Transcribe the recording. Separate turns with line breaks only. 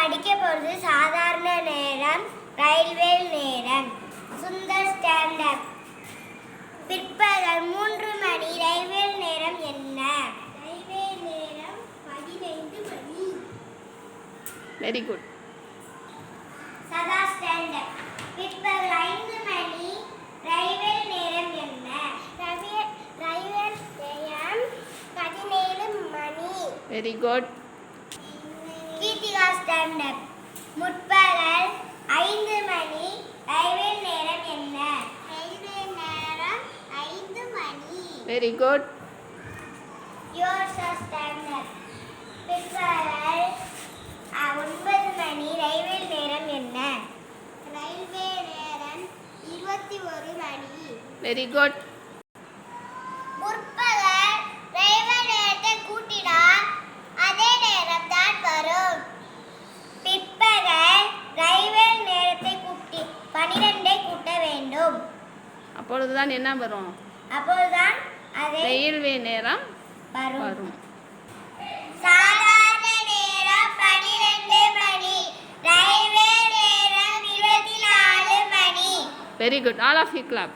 படிக்க போகிறது சாதாரண நேரம், ரயில்வே நேரம். சுந்தர் ஸ்டாண்டர்ட். பிற்பகல் 3 மணி. ரயில்வே நேரம் என்ன? ரயில்வே நேரம் 15 மணி.
Very good.
சதா ஸ்டாண்டர்ட். பிற்பகல் 5 மணி. ரயில்வே நேரம் என்ன? ரயில்வே நேரம் 17 மணி.
Very good.
கீர்த்திகா ஸ்டாண்டர்ட். முற்பகல் 5 மணி. ரயில்வே நேரம் என்ன? ரயில்வே நேரம் 5 மணி.
Very good.
யோசா ஸ்டாண்டர்ட். பிற்பகல் 9 மணி. ரயில்வே நேரம் என்ன? ரயில்வே நேரம் 21 மணி.
Very good.
முற்பகல் ரயில்வே நேரத்தை கூட்டினா அதே நேரம் தான் வரும். பிற்பகல் ரயில்வே நேரத்தை கூட்டி 12 கூட்ட வேண்டும்.
அப்பொழுதுதான் என்ன வரும்?
அப்போதுதான் அதே
ரயில்வே நேரம்
வரும்.
வரும்.
சாதாரண நேரம் 12 மணி. ரயில்வே நேரம் 24 மணி.
Very good. All of you clap.